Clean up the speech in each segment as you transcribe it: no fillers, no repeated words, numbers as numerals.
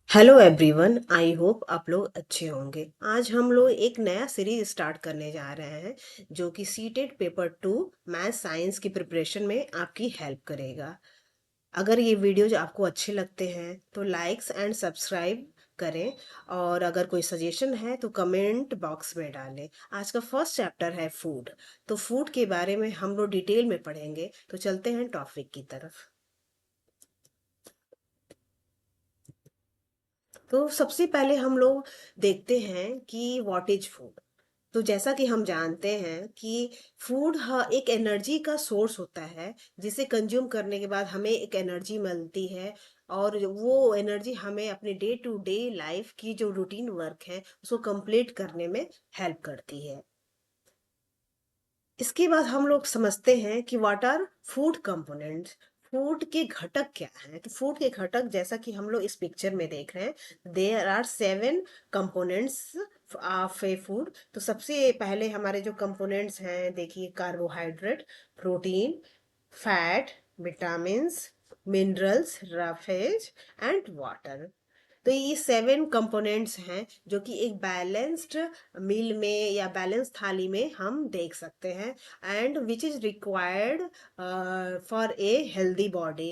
Hello everyone, I hope आप लोग अच्छे होंगे। आज हम लोग एक नया सीरीज स्टार्ट करने जा रहे हैं जो कि सीटेट पेपर 2 मैथ साइंस की प्रिपरेशन में आपकी हेल्प करेगा। अगर ये वीडियोज आपको अच्छे लगते हैं तो लाइक्स एंड सब्सक्राइब करें, और अगर कोई सजेशन है तो कमेंट बॉक्स में डालें। आज का फर्स्ट चैप्टर है फूड। तो फूड के बारे में हम लोग डिटेल में पढ़ेंगे, तो चलते हैं टॉपिक की तरफ। तो सबसे पहले हम लोग देखते हैं कि व्हाट इज फूड। तो जैसा कि हम जानते हैं कि फूड एक एनर्जी का सोर्स होता है, जिसे कंज्यूम करने के बाद हमें एक एनर्जी मिलती है। और वो एनर्जी हमें अपने डे टू डे लाइफ की जो रूटीन वर्क है उसको कंप्लीट करने में हेल्प करती है। इसके बाद हम लोग समझते हैं कि what are food components. Food के घटक क्या हैं? तो फूड के घटक जैसा कि हम लोग इस पिक्चर में देख रहे हैं, there are 7 components of a food. तो सबसे पहले हमारे जो कंपोनेंट्स हैं, देखिए, carbohydrate, protein, fat, vitamins, minerals, roughage and water. तो ये 7 कंपोनेंट्स हैं जो कि एक बैलेंस्ड मील में या बैलेंस थाली में हम देख सकते हैं, and which is required for a healthy body.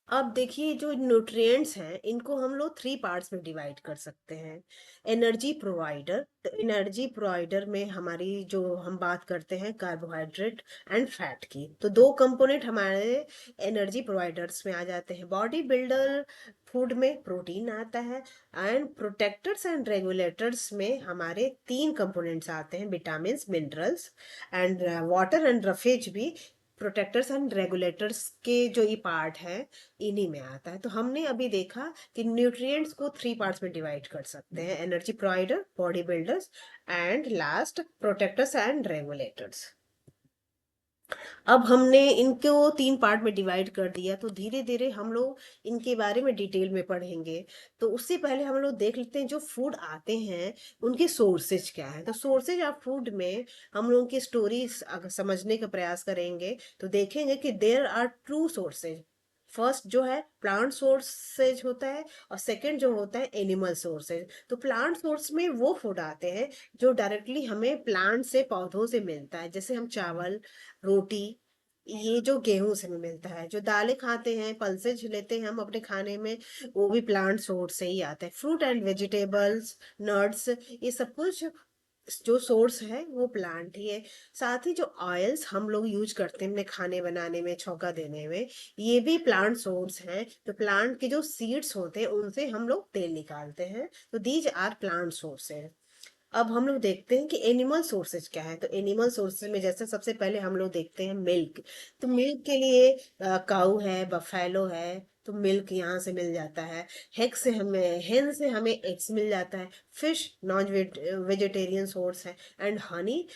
अब देखिए, जो न्यूट्रिएंट्स हैं इनको हम लोग 3 पार्ट्स में डिवाइड कर सकते हैं। एनर्जी प्रोवाइडर, तो एनर्जी प्रोवाइडर में हमारी जो हम बात करते हैं कार्बोहाइड्रेट एंड फैट की, तो 2 कंपोनेंट हमारे एनर्जी प्रोवाइडर्स में आ जाते हैं। बॉडी बिल्डर फूड में प्रोटीन आता है, एंड प्रोटेक्टर्स एंड रेगुलेटर्स में हमारे 3 कंपोनेंट्स आते हैं, vitamin, minerals and water and roughage भी प्रोटेक्टर्स एंड रेगुलेटर्स के जो ये पार्ट है इन्हीं में आता है। तो हमने अभी देखा कि न्यूट्रिएंट्स को 3 पार्ट्स में डिवाइड कर सकते हैं, energy provider, body builders and last protectors and regulators. अब हमने इनको 3 पार्ट में डिवाइड कर दिया, तो धीरे धीरे हम लोग इनके बारे में डिटेल में पढ़ेंगे। तो उससे पहले हम लोग देख लेते हैं जो फूड आते हैं उनके सोर्सेज क्या है। तो सोर्सेज ऑफ फूड में हम लोगों की स्टोरीज अगर समझने का प्रयास करेंगे तो देखेंगे कि there are two sources. First जो है प्लांट सोर्सेज होता है, और सेकंड जो होता है एनिमल सोर्सेज। तो प्लांट सोर्स में वो फूड आते हैं जो डायरेक्टली हमें प्लांट से, पौधों से मिलता है, जैसे हम चावल, रोटी, ये जो गेहूं से हमें मिलता है। जो दालें खाते हैं, पल्सेज लेते हैं हम अपने खाने में, वो भी प्लांट सोर्स से ही आता है। फ्रूट एंड वेजिटेबल्स, नट्स, ये सब कुछ जो सोर्स है वो प्लांट ही है। साथ ही जो ऑयल्स हम लोग यूज करते हैं अपने खाने बनाने में, छौंका देने में, ये भी प्लांट सोर्स हैं। तो प्लांट के जो सीड्स होते हैं उनसे हम लोग तेल निकालते हैं। तो दीज आर प्लांट सोर्सेज। अब हम लोग देखते हैं कि एनिमल सोर्सेज क्या है। तो एनिमल सोर्सेज में जैसे सबसे पहले हम लोग देखते हैं मिल्क। तो मिल्क के लिए काऊ है, बफेलो है, तो मिल्क यहाँ से मिल जाता है। हेग से हमें हेन से हमें एग्स मिल जाता है। फिश नॉन वेजिटेरियन सोर्स है। एंड हनी,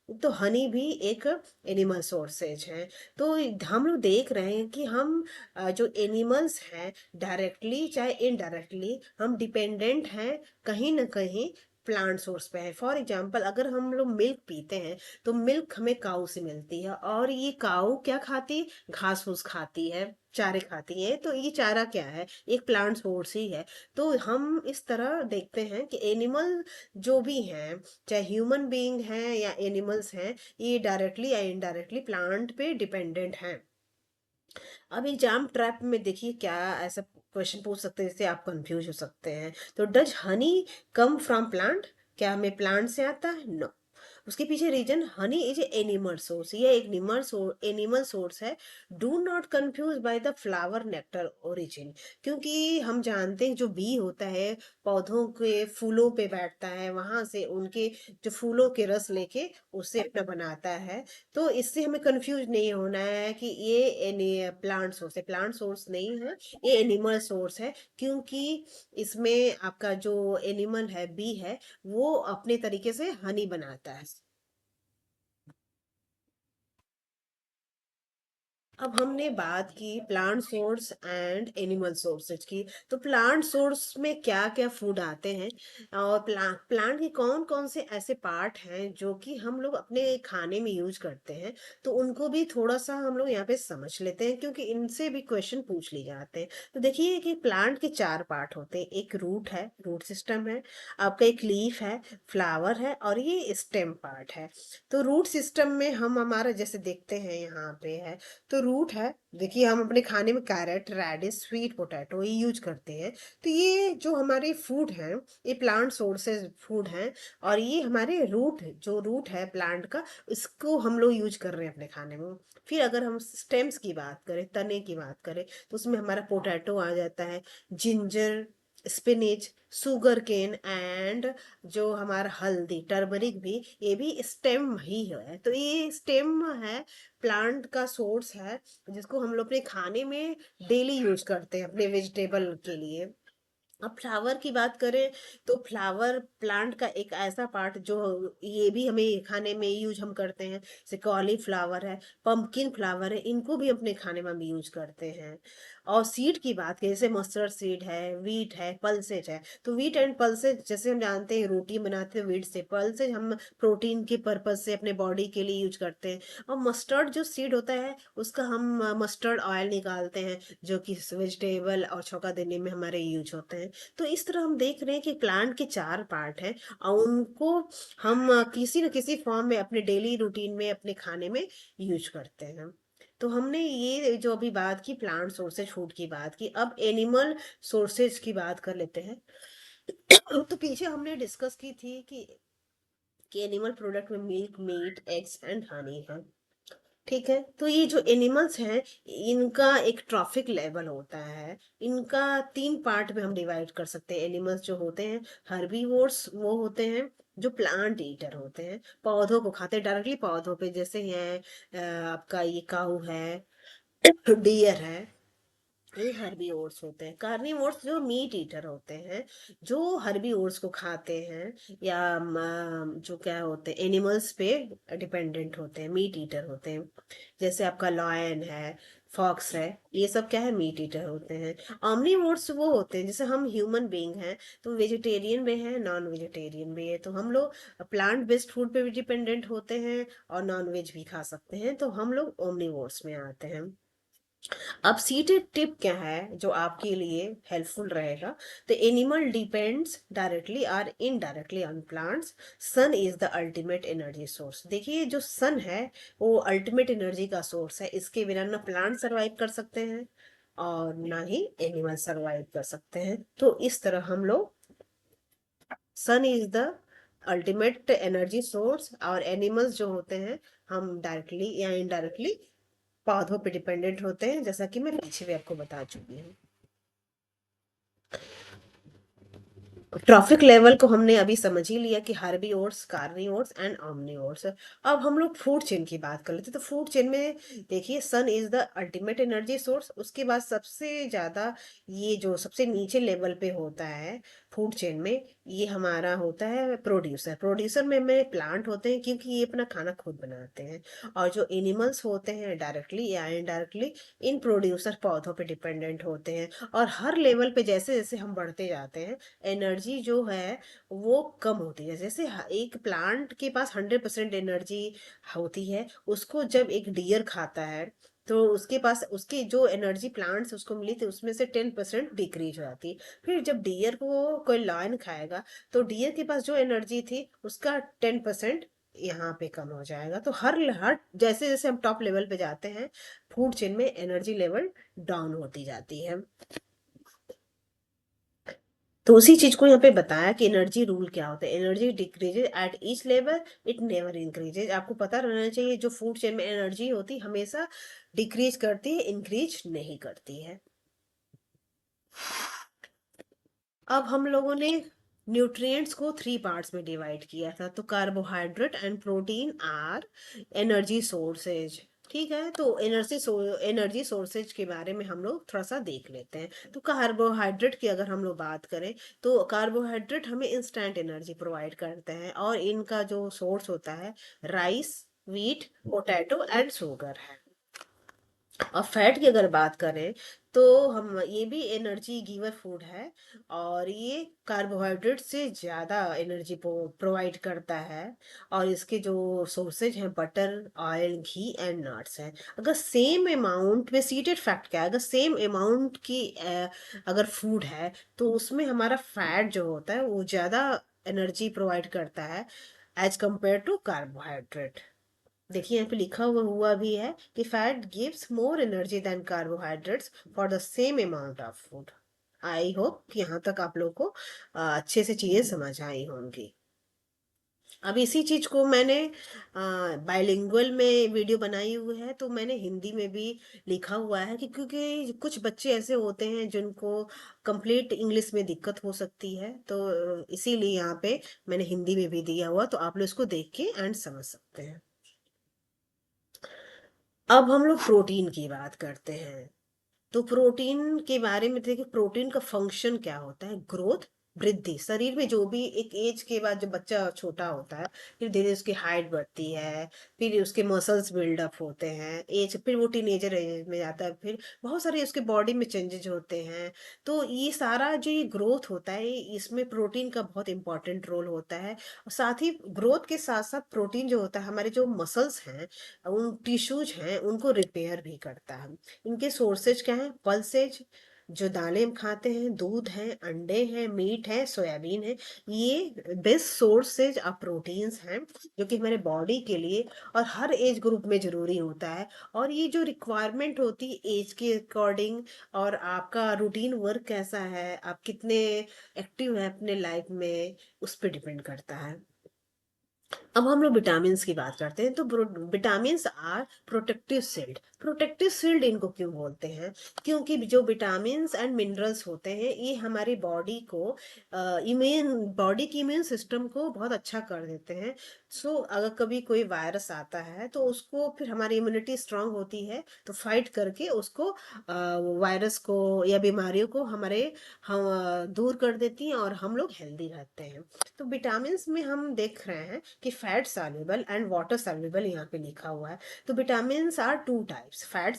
तो हनी भी एक एनिमल सोर्सेज है। तो हम लोग देख रहे हैं कि हम जो एनिमल्स हैं, डायरेक्टली चाहे इनडायरेक्टली हम डिपेंडेंट हैं कहीं ना कहीं प्लांट सोर्स पे है। फॉर एग्जाम्पल, अगर हम लोग मिल्क पीते हैं तो मिल्क हमें काऊ से मिलती है, और ये काऊ क्या खाती, घास फूस खाती है, चारे खाती है। तो ये चारा क्या है, एक प्लांट सोर्स ही है। तो हम इस तरह देखते हैं कि एनिमल जो भी हैं, चाहे ह्यूमन बीइंग हैं या एनिमल्स हैं, ये डायरेक्टली या इनडायरेक्टली प्लांट पे डिपेंडेंट हैं। अब एग्जाम ट्रैप में देखिए क्या ऐसा क्वेश्चन पूछ सकते हैं जिससे आप कंफ्यूज हो सकते हैं। तो does honey come from plant? क्या हमें प्लांट से आता है? नो। उसके पीछे reason, honey is animal source, ये एक एनिमल सोर्स है। Do not confuse by the flower nectar origin. क्योंकि हम जानते हैं जो बी होता है पौधों के फूलों पे बैठता है, वहां से उनके जो फूलों के रस लेके उससे अपना बनाता है। तो इससे हमें कंफ्यूज नहीं होना है कि ये प्लांट सोर्स है। प्लांट सोर्स नहीं है, ये एनिमल सोर्स है। क्योंकि इसमें आपका जो एनिमल है, बी है, वो अपने तरीके से हनी बनाता है। अब हमने बात की plant source and animal sources की। तो प्लांट सोर्स में क्या क्या फूड आते हैं, और प्लांट के कौन कौन से ऐसे पार्ट हैं जो कि हम लोग अपने खाने में यूज करते हैं, तो उनको भी थोड़ा सा हम लोग यहाँ पे समझ लेते हैं, क्योंकि इनसे भी क्वेश्चन पूछ लिए जाते हैं। तो देखिए कि प्लांट के चार पार्ट होते हैं। एक रूट है, रूट सिस्टम है, आपका एक लीफ है, फ्लावर है, और ये स्टेम पार्ट है। तो रूट सिस्टम में हम हमारा जैसे देखते हैं यहाँ पे है, तो रूट है। देखिए हम अपने खाने में कैरेट, रेडिश, स्वीट पोटैटो ये यूज करते हैं। तो ये जो हमारे फूड हैं, ये प्लांट सोर्सेज फूड हैं, और ये हमारे रूट, जो रूट है प्लांट का, इसको हम लोग यूज कर रहे हैं अपने खाने में। फिर अगर हम स्टेम्स की बात करें, तने की बात करें, तो उसमें हमारा पोटैटो आ जाता है, ginger, spinach, sugar cane, and जो हमारा हल्दी, टर्मरिक भी, ये भी स्टेम ही है। तो ये स्टेम है, प्लांट का सोर्स है, जिसको हम लोग अपने खाने में डेली यूज करते हैं अपने वेजिटेबल के लिए। अब फ्लावर की बात करें, तो फ्लावर प्लांट का एक ऐसा पार्ट जो ये भी हमें खाने में यूज हम करते हैं, जैसे कॉलीफ्लावर है, पंपकिन फ्लावर है, इनको भी अपने खाने में हम यूज करते हैं। और सीड की बात करें, जैसे मस्टर्ड सीड है, वीट है, पल्सेज है। तो वीट एंड पल्सेज, जैसे हम जानते हैं रोटी बनाते हैं वीट से, पल्सेज हम प्रोटीन के पर्पज से अपने बॉडी के लिए यूज करते हैं। और मस्टर्ड जो सीड होता है, उसका हम मस्टर्ड ऑयल निकालते हैं, जो कि वेजिटेबल और छौंका देने में हमारे यूज होते हैं। तो इस तरह हम देख रहे हैं कि प्लांट के चार पार्ट हैं, और उनको हम किसी न किसी फॉर्म में अपने डेली रूटीन में, अपने खाने में यूज करते हैं। तो हमने ये जो अभी बात की प्लांट सोर्सेज फूड की बात की, अब एनिमल सोर्सेज की बात कर लेते हैं। तो पीछे हमने डिस्कस की थी कि एनिमल प्रोडक्ट में milk, meat, eggs and honey है। ठीक है, तो ये जो एनिमल्स हैं, इनका एक ट्रॉफिक लेवल होता है। इनका तीन पार्ट में हम डिवाइड कर सकते हैं। एनिमल्स जो होते हैं, हर्बीवोर्स वो होते हैं, जो प्लांट ईटर होते हैं, पौधों को खाते हैं डायरेक्टली, पौधों पे, जैसे हैं आपका ये काऊ है, डियर है, ये हर्बीवोर्स होते हैं। कार्निवोर्स जो मीट ईटर होते हैं, जो हर्बीवोर्स को खाते हैं, या जो क्या होते हैं, एनिमल्स पे डिपेंडेंट होते हैं, मीट ईटर होते हैं। जैसे आपका लॉयन है, फॉक्स है, ये सब क्या है, मीट ईटर होते हैं। ऑमनीवोर्स वो होते हैं, जैसे हम ह्यूमन बीइंग हैं, तो वेजिटेरियन भी है, नॉन वेजिटेरियन भी है। तो हम लोग प्लांट बेस्ड फूड पे भी डिपेंडेंट होते हैं, और नॉन वेज भी खा सकते हैं, तो हम लोग ओमनीवोर्स में आते हैं। अब सीटेड टिप क्या है जो आपके लिए हेल्पफुल रहेगा। तो एनिमल डिपेंड्स डायरेक्टली और indirectly on plants. Sun is the ultimate energy source. देखिए जो सन है, वो अल्टीमेट एनर्जी का सोर्स है। इसके बिना ना प्लांट सरवाइव कर सकते हैं, और ना ही एनिमल सरवाइव कर सकते हैं। तो इस तरह हम लोग, sun is the ultimate energy source, और एनिमल्स जो होते हैं, हम डायरेक्टली या इनडायरेक्टली पौधों पे डिपेंडेंट होते हैं, जैसा कि मैं पीछे भी आपको बता चुकी हूँ। ट्रॉफिक लेवल को हमने अभी समझ ही लिया कि हार्बीवोर्स, कार्निवोर्स एंड ऑमनीवोर्स। अब हम लोग फूड चेन की बात कर लेते हैं। तो फूड चेन में देखिए, sun is the ultimate energy source. उसके बाद सबसे ज्यादा, ये जो सबसे नीचे लेवल पे होता है फूड चेन में, ये हमारा होता है प्रोड्यूसर। प्रोड्यूसर में प्लांट होते हैं, क्योंकि ये अपना खाना खुद बनाते हैं। और जो एनिमल्स होते हैं, डायरेक्टली या इनडायरेक्टली इन प्रोड्यूसर पौधों पे डिपेंडेंट होते हैं। और हर लेवल पे जैसे जैसे हम बढ़ते जाते हैं, एनर्जी जो है वो कम होती है। जैसे एक प्लांट के पास 100% एनर्जी होती है, उसको जब एक डियर खाता है, तो उसके पास उसकी जो एनर्जी प्लांट से उसको मिली थी, उसमें से 10% डिक्रीज हो जाती है। फिर जब डियर को कोई लायन खाएगा, तो डियर के पास जो एनर्जी थी, उसका 10% यहाँ पे कम हो जाएगा। तो हर हर जैसे जैसे हम टॉप लेवल पे जाते हैं, फूड चेन में एनर्जी लेवल डाउन होती जाती है। तो उसी चीज को यहाँ पे बताया कि एनर्जी रूल क्या होता है। Energy decreases at each level, it never increases. आपको पता रहना चाहिए, जो फूड चेन में एनर्जी होती हमेशा डिक्रीज करती है, इंक्रीज नहीं करती है। अब हम लोगों ने न्यूट्रिएंट्स को थ्री पार्ट्स में डिवाइड किया था। तो carbohydrate and protein are energy sources. ठीक है, तो एनर्जी सोर्सेज के बारे में हम लोग थोड़ा सा देख लेते हैं। तो कार्बोहाइड्रेट की अगर हम लोग बात करें, तो कार्बोहाइड्रेट हमें इंस्टेंट एनर्जी प्रोवाइड करते हैं, और इनका जो सोर्स होता है, rice, wheat, potato and sugar है। और फैट की अगर बात करें तो हम ये भी एनर्जी गिवर फूड है, और ये कार्बोहाइड्रेट से ज़्यादा एनर्जी प्रोवाइड करता है। और इसके जो सोर्सेज हैं butter, oil, ghee and nuts हैं। अगर सेम अमाउंट में सीटेड फैक्ट क्या है, अगर सेम अमाउंट की अगर फूड है तो उसमें हमारा फैट जो होता है वो ज़्यादा एनर्जी प्रोवाइड करता है एज कंपेयर टू कार्बोहाइड्रेट। देखिए यहाँ पे लिखा हुआ भी है कि fat gives more energy than carbohydrates for the same amount of food. I hope यहाँ तक आप लोग को अच्छे से चीजें समझ आई होंगी। अब इसी चीज को मैंने बाइलिंगुअल में वीडियो बनाई हुई है, तो मैंने हिंदी में भी लिखा हुआ है कि क्योंकि कुछ बच्चे ऐसे होते हैं जिनको कंप्लीट इंग्लिश में दिक्कत हो सकती है, तो इसीलिए यहाँ पे मैंने हिंदी में भी दिया हुआ, तो आप लोग इसको देख के एंड समझ सकते हैं। अब हम लोग प्रोटीन की बात करते हैं। तो प्रोटीन के बारे में देखिए, प्रोटीन का फंक्शन क्या होता है? ग्रोथ, वृद्धि। शरीर में जो भी एक एज के बाद जब बच्चा छोटा होता है, फिर धीरे उसकी हाइट बढ़ती है, फिर उसके मसल्स बिल्डअप होते हैं, एज फिर वो टीनेजर एज में जाता है, फिर बहुत सारे उसके बॉडी में चेंजेज होते हैं। तो ये सारा जो ये ग्रोथ होता है, इसमें प्रोटीन का बहुत इंपॉर्टेंट रोल होता है। और साथ ही ग्रोथ के साथ साथ प्रोटीन जो होता है हमारे जो मसल्स हैं, उन टिश्यूज हैं, उनको रिपेयर भी करता है। इनके सोर्सेज क्या है? पल्सेज, जो दालें हम खाते हैं, दूध है, अंडे हैं, मीट है, सोयाबीन है, ये बेस्ट सोर्सेज ऑफ प्रोटीन्स हैं जो कि हमारे बॉडी के लिए और हर एज ग्रुप में जरूरी होता है। और ये जो रिक्वायरमेंट होती है एज के अकॉर्डिंग, और आपका रूटीन वर्क कैसा है, आप कितने एक्टिव है अपने लाइफ में, उस पर डिपेंड करता है। अब हम लोग विटामिन की बात करते हैं। तो vitamin are protective shield. Protective shield इनको क्यों बोलते हैं? क्योंकि जो विटामिन एंड मिनरल्स होते हैं ये हमारी बॉडी को इम्यून बॉडी की इम्यून सिस्टम को बहुत अच्छा कर देते हैं। सो अगर कभी कोई वायरस आता है तो उसको फिर हमारी इम्यूनिटी स्ट्रांग होती है, तो फाइट करके उसको वायरस को या बीमारियों को हमारे हम दूर कर देती हैं, और हम लोग हेल्दी रहते हैं। तो विटामिन में हम देख रहे हैं कि fat soluble and water soluble यहाँ पे लिखा हुआ है। तो vitamin are two types. Fat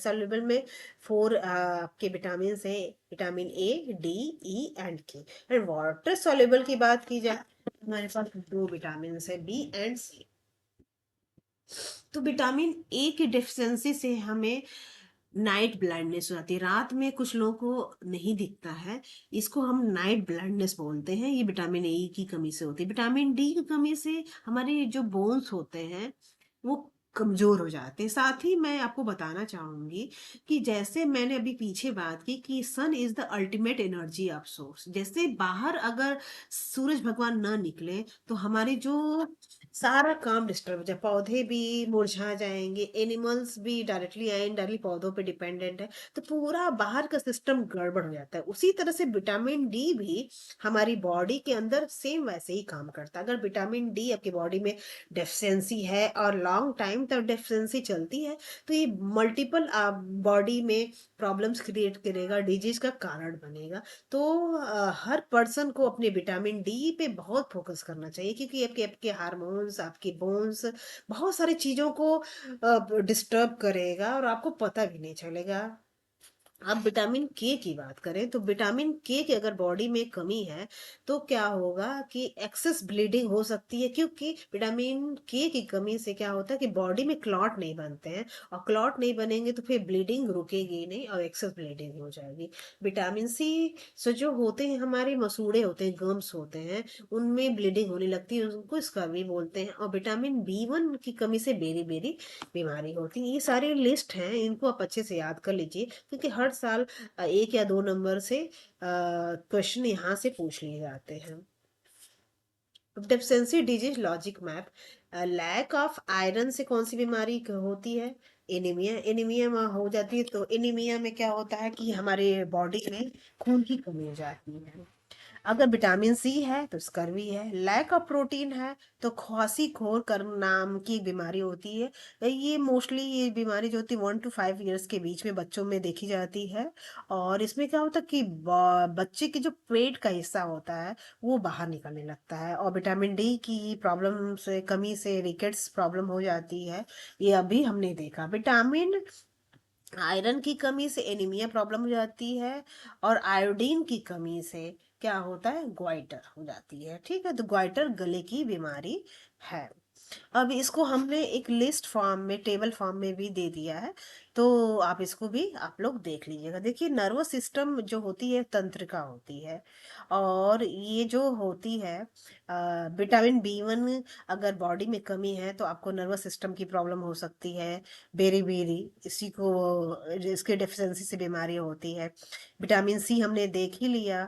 soluble में फोर आपके विटामिन है, vitamin A, D, E and K. And water soluble की बात की जाए, हमारे पास दो विटामिन है, बी एंड सी। तो विटामिन ए की डेफिशिएंसी से हमें नाइट ब्लाइंडनेस हो जाती है, रात में कुछ लोगों को नहीं दिखता है, इसको हम नाइट ब्लाइंडनेस बोलते हैं। ये विटामिन ए की कमी से होती है। विटामिन डी की कमी से हमारे जो बोन्स होते हैं वो कमजोर हो जाते हैं। साथ ही मैं आपको बताना चाहूंगी कि जैसे मैंने अभी पीछे बात की कि sun is the ultimate energy of source, जैसे बाहर अगर सूरज भगवान ना निकले तो हमारे जो सारा काम डिस्टर्ब हो जाए, पौधे भी मुरझा जाएंगे, एनिमल्स भी डायरेक्टली या इनडायरेक्टली पौधों पे डिपेंडेंट है, तो पूरा बाहर का सिस्टम गड़बड़ हो जाता है। उसी तरह से विटामिन डी भी हमारी बॉडी के अंदर सेम वैसे ही काम करता है। अगर विटामिन डी आपकी बॉडी में डेफिशिएंसी है और लॉन्ग टाइम तक डेफिशिएंसी चलती है, तो ये मल्टीपल बॉडी में प्रॉब्लम्स क्रिएट करेगा, डिजीज का कारण बनेगा। तो हर पर्सन को अपने विटामिन डी पे बहुत फोकस करना चाहिए, क्योंकि आपके आपके हार्मोन्स, आपके बोन्स, बहुत सारी चीजों को डिस्टर्ब करेगा और आपको पता भी नहीं चलेगा। अब विटामिन के की बात करें तो विटामिन के की अगर बॉडी में कमी है तो क्या होगा कि एक्सेस ब्लीडिंग हो सकती है, क्योंकि विटामिन के की कमी से क्या होता है कि बॉडी में क्लॉट नहीं बनते हैं, और क्लॉट नहीं बनेंगे तो फिर ब्लीडिंग रुकेगी नहीं और एक्सेस ब्लीडिंग हो जाएगी। विटामिन सी से जो होते हैं हमारे मसूड़े होते हैं, गम्स होते हैं, उनमें ब्लीडिंग होने लगती है, उनको स्कर्वी बोलते हैं। और विटामिन बी वन की कमी से बेरी बेरी बीमारी होती है। ये सारे लिस्ट हैं, इनको आप अच्छे से याद कर लीजिए, क्योंकि हर साल एक या दो नंबर से क्वेश्चन यहाँ से पूछ लिए जाते हैं। Deficiency disease logic map. Lack of iron से कौन सी बीमारी होती है? एनीमिया। एनीमिया में हो जाती है, तो एनीमिया में क्या होता है कि हमारे बॉडी में खून की कमी हो जाती है। अगर विटामिन सी है तो स्कर्वी है। लैक ऑफ प्रोटीन है तो ख्वासी खोर कर नाम की एक बीमारी होती है। ये मोस्टली ये बीमारी जो होती है 1 to 5 years के बीच में बच्चों में देखी जाती है। और इसमें क्या होता है कि बच्चे के जो पेट का हिस्सा होता है वो बाहर निकलने लगता है, और विटामिन डी की प्रॉब्लम से, कमी से रिकेट्स प्रॉब्लम हो जाती है। ये अभी हमने देखा। विटामिन आयरन की कमी से एनीमिया प्रॉब्लम हो जाती है, और आयोडीन की कमी से क्या होता है, ग्वाइटर हो जाती है। ठीक है, तो ग्वाइटर गले की बीमारी है। अब इसको हमने एक लिस्ट फॉर्म में, टेबल फॉर्म में भी दे दिया है, तो आप इसको भी आप लोग देख लीजिएगा। देखिए, नर्वस सिस्टम जो होती है तंत्रिका होती है, और ये जो होती है विटामिन B1, अगर बॉडी में कमी है तो आपको नर्वस सिस्टम की प्रॉब्लम हो सकती है, बेरी बेरी, इसी को इसके डेफिशिएंसी से बीमारी होती है। विटामिन C हमने देख ही लिया।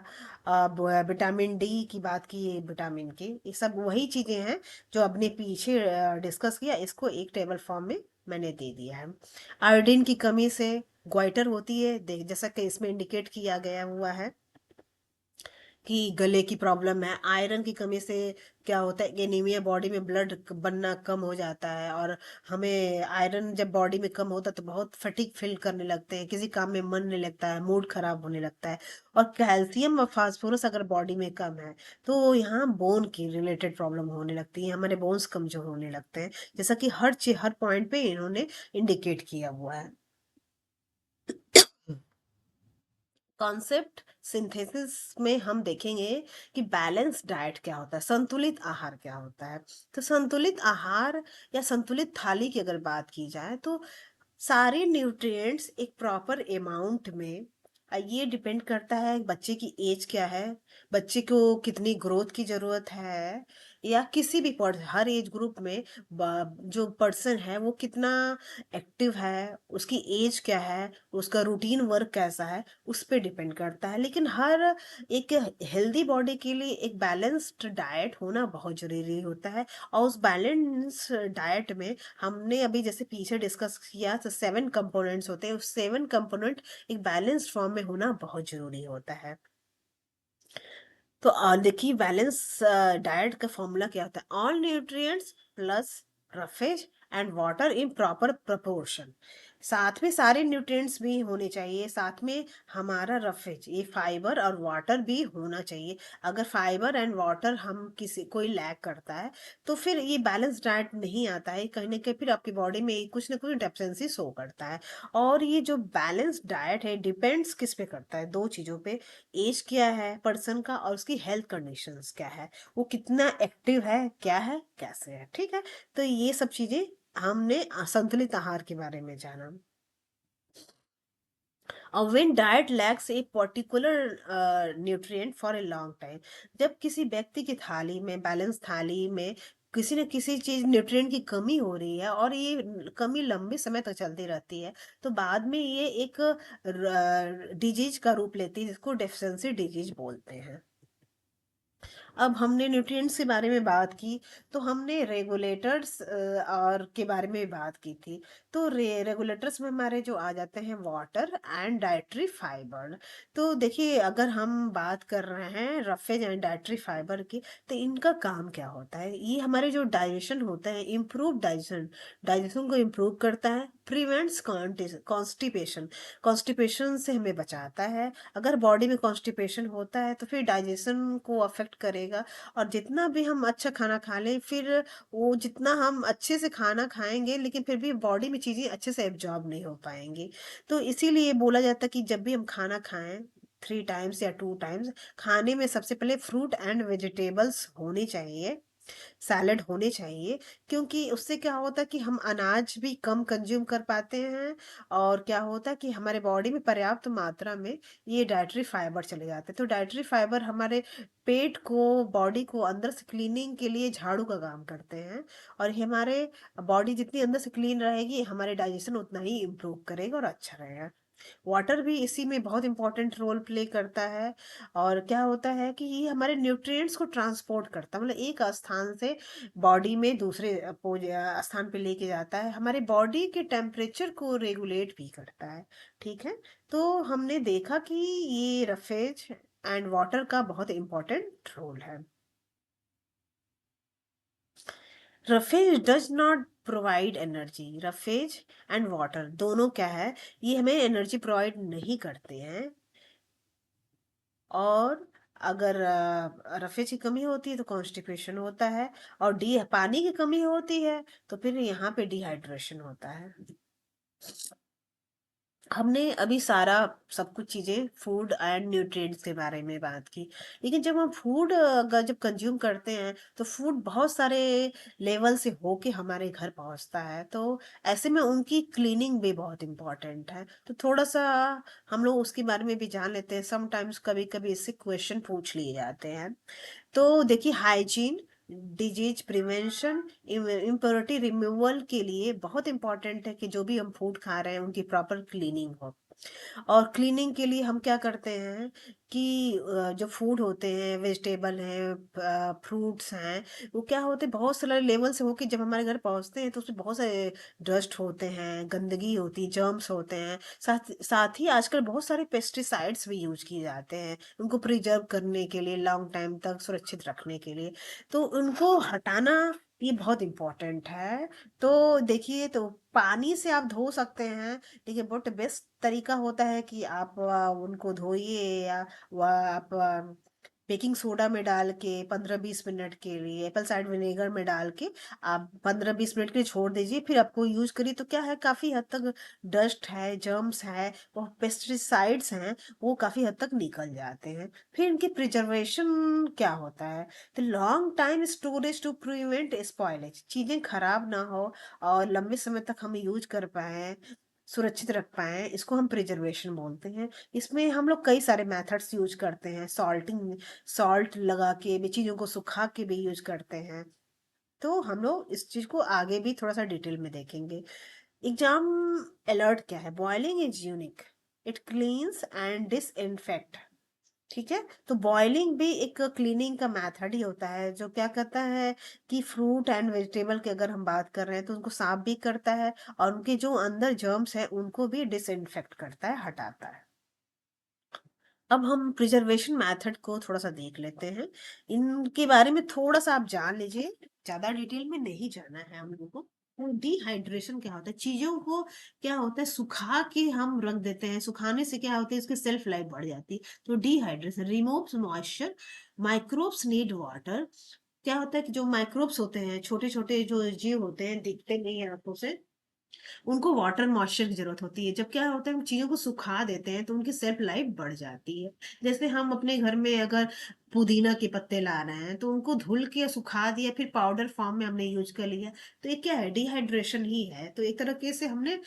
अब विटामिन D की बात की, विटामिन के, ये सब वही चीजें हैं जो अपने पीछे डिस्कस किया, इसको एक टेबल फॉर्म में मैंने दे दिया है। आयोडीन की कमी से ग्वाइटर होती है, देख जैसा कि इसमें इंडिकेट किया गया हुआ है कि गले की प्रॉब्लम है। आयरन की कमी से क्या होता है, एनीमिया, बॉडी में ब्लड बनना कम हो जाता है, और हमें आयरन जब बॉडी में कम होता है तो बहुत फटीग फील करने लगते हैं, किसी काम में मन नहीं लगता है, मूड खराब होने लगता है। और कैल्शियम और फास्फोरस अगर बॉडी में कम है तो यहाँ बोन की रिलेटेड प्रॉब्लम होने लगती है, हमारे बोन्स कमजोर होने लगते हैं, जैसा कि हर पॉइंट पे इन्होंने इंडिकेट किया हुआ है। कॉन्सेप्ट सिंथेसिस में हम देखेंगे कि बैलेंस डाइट क्या होता है, संतुलित आहार क्या होता है। तो संतुलित आहार या संतुलित थाली की अगर बात की जाए तो सारे न्यूट्रिएंट्स एक प्रॉपर अमाउंट में, ये डिपेंड करता है बच्चे की एज क्या है, बच्चे को कितनी ग्रोथ की जरूरत है, या किसी भी हर एज ग्रुप में जो पर्सन है वो कितना एक्टिव है, उसकी एज क्या है, उसका रूटीन वर्क कैसा है, उस पर डिपेंड करता है। लेकिन हर एक हेल्दी बॉडी के लिए एक बैलेंस्ड डाइट होना बहुत जरूरी होता है, और उस बैलेंस डाइट में हमने अभी जैसे पीछे डिस्कस किया, तो 7 कंपोनेंट्स होते हैं, उस 7 कंपोनेंट एक बैलेंस्ड फॉर्म में होना बहुत जरूरी होता है। तो देखिए, बैलेंस डाइट का फॉर्मूला क्या होता है, all nutrients plus roughage and water in proper proportion. साथ में सारे न्यूट्रिएंट्स भी होने चाहिए, साथ में हमारा रफेज, ये फाइबर और वाटर भी होना चाहिए। अगर फाइबर एंड वाटर हम किसी कोई लैक करता है तो फिर ये बैलेंस डाइट नहीं आता है, कहीं ना कहीं फिर आपकी बॉडी में कुछ ना कुछ डेफिशिएंसी शो करता है। और ये जो बैलेंस डाइट है डिपेंड्स किस पे करता है, दो चीज़ों पे, एज क्या है पर्सन का, और उसकी हेल्थ कंडीशंस क्या है, वो कितना एक्टिव है, क्या है, कैसे है। ठीक है, तो ये सब चीजें हमने संतुलित आहार के बारे में जाना। और when diet lakhs a particular nutrient for a long time, जब किसी व्यक्ति की थाली में, बैलेंस थाली में, किसी न किसी चीज न्यूट्रिएंट की कमी हो रही है, और ये कमी लंबे समय तक चलती रहती है, तो बाद में ये एक डिजीज का रूप लेती है, जिसको डेफिशिएंसी डिजीज बोलते हैं। अब हमने न्यूट्रिएंट्स के बारे में बात की, तो हमने रेगुलेटर्स और के बारे में बात की थी। तो रेगुलेटर्स में हमारे जो आ जाते हैं वाटर एंड डाइटरी फाइबर। तो देखिए, अगर हम बात कर रहे हैं रफेज एंड डाइटरी फाइबर की, तो इनका काम क्या होता है, ये हमारे जो डाइजेशन होता है, इम्प्रूव डाइजेशन, डाइजेशन को इम्प्रूव करता है, प्रिवेंट्स कॉन्स्टिपेशन, कॉन्स्टिपेशन से हमें बचाता है। अगर बॉडी में कॉन्स्टिपेशन होता है तो फिर डाइजेशन को अफेक्ट करेगा, और जितना भी हम अच्छा खाना खा लें, फिर वो जितना हम अच्छे से खाना खाएंगे लेकिन फिर भी बॉडी में चीज़ें अच्छे से एब्जॉर्ब नहीं हो पाएंगी। तो इसीलिए बोला जाता है कि जब भी हम खाना खाएं, 3 टाइम्स या 2 टाइम्स, खाने में सबसे पहले फ्रूट एंड वेजिटेबल्स होनी चाहिए, सैलेड होने चाहिए, क्योंकि उससे क्या होता है कि हम अनाज भी कम कंज्यूम कर पाते हैं, और क्या होता है कि हमारे बॉडी में पर्याप्त मात्रा में ये डाइटरी फाइबर चले जाते हैं। तो डाइटरी फाइबर हमारे पेट को, बॉडी को अंदर से क्लीनिंग के लिए झाड़ू का काम करते हैं, और ये हमारे बॉडी जितनी अंदर से क्लीन रहेगी, हमारे डाइजेशन उतना ही इम्प्रूव करेगा और अच्छा रहेगा। वाटर भी इसी में बहुत इंपॉर्टेंट रोल प्ले करता है। और क्या होता है कि ये हमारे न्यूट्रिएंट्स को ट्रांसपोर्ट करता है, मतलब एक स्थान से बॉडी में दूसरे स्थान पे लेके जाता है, हमारे बॉडी के टेम्परेचर को रेगुलेट भी करता है। ठीक है, तो हमने देखा कि ये रफेज एंड वाटर का बहुत इंपॉर्टेंट रोल है। Roughage does not provide energy, roughage and water दोनों क्या है, ये हमें एनर्जी प्रोवाइड नहीं करते हैं। और अगर रफेज की कमी होती है तो कॉन्स्टिपेशन होता है, और डी पानी की कमी होती है तो फिर यहाँ पे डिहाइड्रेशन होता है। हमने अभी सारा सब कुछ चीजें फूड एंड न्यूट्रिएंट्स के बारे में बात की, लेकिन जब हम फूड अगर जब कंज्यूम करते हैं तो फूड बहुत सारे लेवल से होके हमारे घर पहुंचता है, तो ऐसे में उनकी क्लीनिंग भी बहुत इम्पोर्टेंट है। तो थोड़ा सा हम लोग उसके बारे में भी जान लेते हैं। समटाइम्स कभी कभी इससे क्वेश्चन पूछ लिए जाते हैं। तो देखिए, hygiene, disease prevention, impurity removal के लिए बहुत इंपॉर्टेंट है कि जो भी हम फूड खा रहे हैं उनकी प्रॉपर क्लीनिंग हो। और क्लीनिंग के लिए हम क्या करते हैं कि जो फूड होते हैं, वेजिटेबल हैं, फ्रूट्स हैं, वो क्या होते हैं बहुत सारे लेवल से होके जब हमारे घर पहुंचते हैं तो उसमें बहुत सारे डस्ट होते हैं, गंदगी होती है, जर्म्स होते हैं। साथ साथ ही आजकल बहुत सारे पेस्टिसाइड्स भी यूज किए जाते हैं उनको प्रिजर्व करने के लिए, लॉन्ग टाइम तक सुरक्षित रखने के लिए। तो उनको हटाना ये बहुत इम्पोर्टेंट है। तो देखिए, तो पानी से आप धो सकते हैं, देखिए बट बेस्ट तरीका होता है कि आप उनको धोइए, या आप बेकिंग सोडा में डाल के 15-20 मिनट के लिए, एप्पल साइडर विनेगर में डाल के आप 15-20 मिनट के लिए छोड़ दीजिए, फिर आपको यूज करिए। तो क्या है, काफी हद तक डस्ट है, जर्म्स है, वो पेस्टिसाइड्स हैं, वो काफी हद तक निकल जाते हैं। फिर इनकी प्रिजर्वेशन क्या होता है, तो long time storage to prevent spoilage, चीजें खराब ना हो और लंबे समय तक हम यूज कर पाए, सुरक्षित रख पाए, इसको हम प्रिजर्वेशन बोलते हैं। इसमें हम लोग कई सारे मेथड्स यूज करते हैं, सॉल्टिंग, सॉल्ट लगा के भी, चीजों को सुखा के भी यूज करते हैं। तो हम लोग इस चीज को आगे भी थोड़ा सा डिटेल में देखेंगे। एग्जाम अलर्ट क्या है, boiling is unique, it क्लींस and disinfect. ठीक है, तो बॉइलिंग भी एक क्लीनिंग का मेथड ही होता है, जो क्या करता है कि फ्रूट एंड वेजिटेबल की अगर हम बात कर रहे हैं तो उनको साफ भी करता है, और उनके जो अंदर जर्म्स है उनको भी डिसइंफेक्ट करता है, हटाता है। अब हम प्रिजर्वेशन मेथड को थोड़ा सा देख लेते हैं। इनके बारे में थोड़ा सा आप जान लीजिए, ज्यादा डिटेल में नहीं जाना है हम लोगों को। तो डिहाइड्रेशन क्या होता है, चीजों को क्या होता है सुखा के हम रख देते हैं, सुखाने से क्या होता है इसकी सेल्फ लाइफ बढ़ जाती है। तो dehydration removes moisture, microbes need water. क्या होता है कि जो माइक्रोब्स होते हैं, छोटे छोटे जो जीव होते हैं, दिखते नहीं है आंखों से, उनको वाटर मॉइस्चर की जरूरत होती है। जब क्या होता है हम चीजों को सुखा देते हैं तो उनकी सेल्फ लाइफ बढ़ जाती है। जैसे हम अपने घर में अगर पुदीना के पत्ते ला रहे हैं तो उनको धुल के सुखा दिया, फिर पाउडर फॉर्म में हमने यूज कर लिया, तो ये क्या है, डिहाइड्रेशन ही है। तो एक तरीके से हमने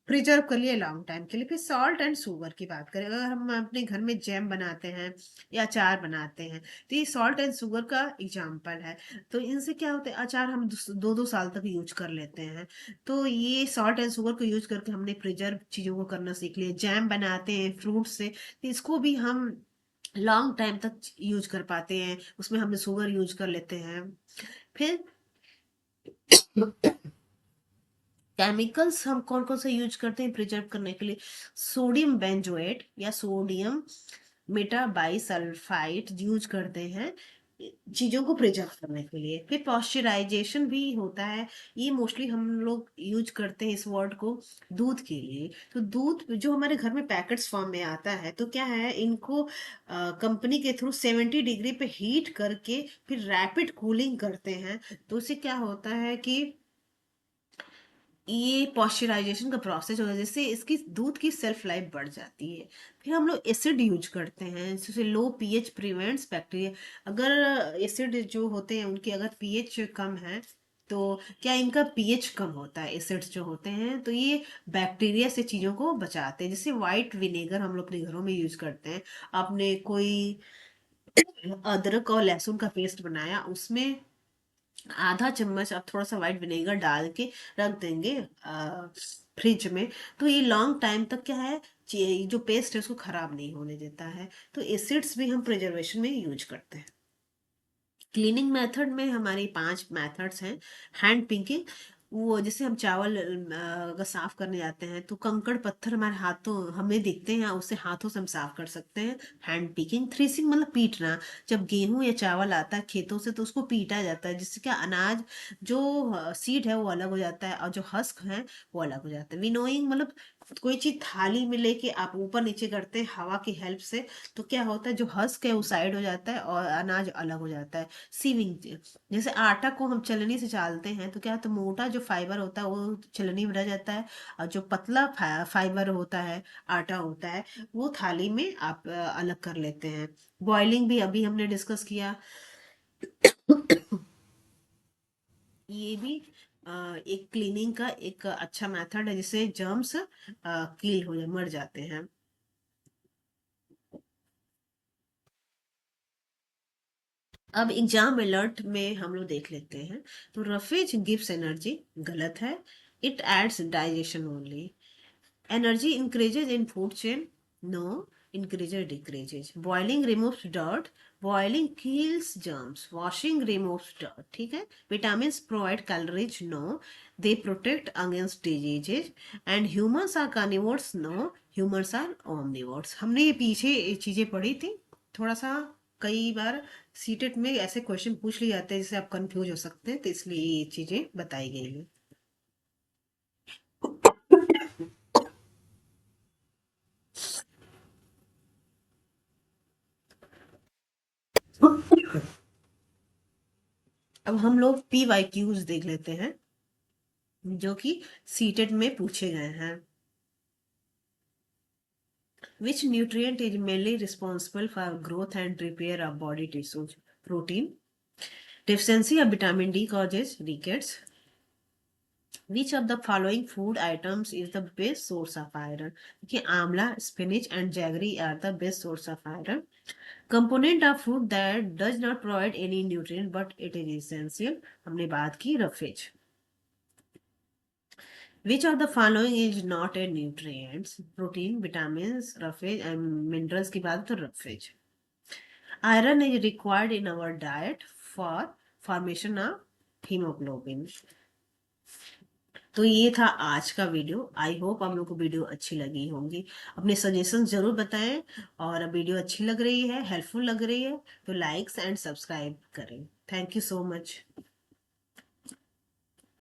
प्रिजर्व कर लिए लॉन्ग टाइम के लिए। फिर सॉल्ट एंड शुगर की बात करें, अगर हम अपने घर में जैम बनाते हैं या अचार बनाते हैं, तो ये सॉल्ट एंड शुगर का एग्जाम्पल है। तो इनसे क्या होता है, अचार हम 2-2 साल तक यूज कर लेते हैं। तो ये सॉल्ट एंड शुगर को यूज करके हमने प्रिजर्व चीजों को करना सीख लिया। जैम बनाते हैं फ्रूट से, तो इसको भी हम लॉन्ग टाइम तक यूज कर पाते हैं, उसमें हम शुगर यूज कर लेते हैं। फिर केमिकल्स हम कौन कौन से यूज करते हैं प्रिजर्व करने के लिए, सोडियम बेंजोएट या सोडियम मेटाबाइसल्फाइड यूज करते हैं चीजों को प्रिजर्व करने के लिए। फिर पॉस्चराइजेशन भी होता है, ये मोस्टली हम लोग यूज करते हैं इस वर्ड को दूध के लिए। तो दूध जो हमारे घर में पैकेट्स फॉर्म में आता है, तो क्या है, इनको कंपनी के थ्रू 70 डिग्री पे हीट करके फिर रैपिड कूलिंग करते हैं। तो उससे क्या होता है कि ये पॉस्चराइजेशन का प्रोसेस होता है, जिससे इसकी दूध की सेल्फ लाइफ बढ़ जाती है। फिर हम लोग एसिड यूज करते हैं, जैसे लो पीएच प्रिवेंट्स बैक्टीरिया। अगर एसिड जो होते हैं उनकी अगर पीएच कम है, तो क्या इनका पीएच कम होता है, एसिड्स जो होते हैं, तो ये बैक्टीरिया से चीजों को बचाते हैं। जैसे व्हाइट विनेगर हम लोग अपने घरों में यूज करते हैं। आपने कोई अदरक और लहसुन का पेस्ट बनाया, उसमें आधा चम्मच आप थोड़ा सा व्हाइट विनेगर डाल के रख देंगे फ्रिज में, तो ये लॉन्ग टाइम तक क्या है, जो पेस्ट है उसको खराब नहीं होने देता है। तो एसिड्स भी हम प्रिजर्वेशन में यूज करते हैं। क्लीनिंग मेथड में हमारी 5 मेथड्स हैं। हैंड पिकिंग, वो जैसे हम चावल अगर साफ करने जाते हैं तो कंकड़ पत्थर हमारे हाथों हमें दिखते हैं, उससे हाथों से हम साफ कर सकते हैं। हैंड पिकिंग, थ्रेसिंग मतलब पीटना, जब गेहूं या चावल आता है खेतों से तो उसको पीटा जाता है, जिससे क्या अनाज जो सीड है वो अलग हो जाता है और जो हस्क है वो अलग हो जाता है। विनोइंग मतलब कोई चीज थाली में लेके आप ऊपर नीचे करते हैं हवा की हेल्प से, तो क्या होता है, जो हस्क है वो साइड हो जाता है और अनाज अलग हो जाता है। सीविंग, जैसे आटा को हम छलनी से चालते हैं तो क्या होता है, मोटा जो फाइबर होता है वो छलनी में रह जाता है, और जो पतला फाइबर होता है, आटा होता है, वो थाली में आप अलग कर लेते हैं। बॉइलिंग भी अभी हमने डिस्कस किया। ये भी एक क्लीनिंग का एक अच्छा मेथड है, जिससे जर्म्स किल हो जाए, मर जाते हैं। अब एग्जाम अलर्ट में हम लोग देख लेते हैं। तो रफेज गिव्स एनर्जी, गलत है। It aids digestion only. Energy increases in food chain, no. Increases decreases. Boiling removes dirt, boiling kills germs. Washing removes dirt, ठीक है। Vitamin provide calories, no. They protect against diseases. And humans are carnivores, no. Humans are omnivores. हमने ये पीछे ये चीजें पढ़ी थी थोड़ा सा। कई बार सीटेट में ऐसे क्वेश्चन पूछ लिए जाते हैं जिससे आप कंफ्यूज हो सकते हैं, तो इसलिए ये चीजें बताई गई हैं। अब हम लोग पी वाई क्यूज देख लेते हैं, जो कि सीटेट में पूछे गए हैं। विच nutrient is mainly responsible for growth and repair of body tissues? Protein. Deficiency of vitamin D causes rickets. Which of the following food items is the best source of iron? देखिए, आंवला, spinach and jaggery are the best source of iron. Component of food that does not provide any nutrient but it is essential, हमने बात की roughage. Which of the following is not a nutrients? Protein, vitamins, roughage and minerals की बात तो roughage. Iron is required in our diet for formation of hemoglobin. तो ये था आज का वीडियो। आई होप आप लोग को वीडियो अच्छी लगी होंगी। अपने सजेशन जरूर बताएं, और वीडियो अच्छी लग रही है, हेल्पफुल लग रही है, तो लाइक्स एंड सब्सक्राइब करें। Thank you so much.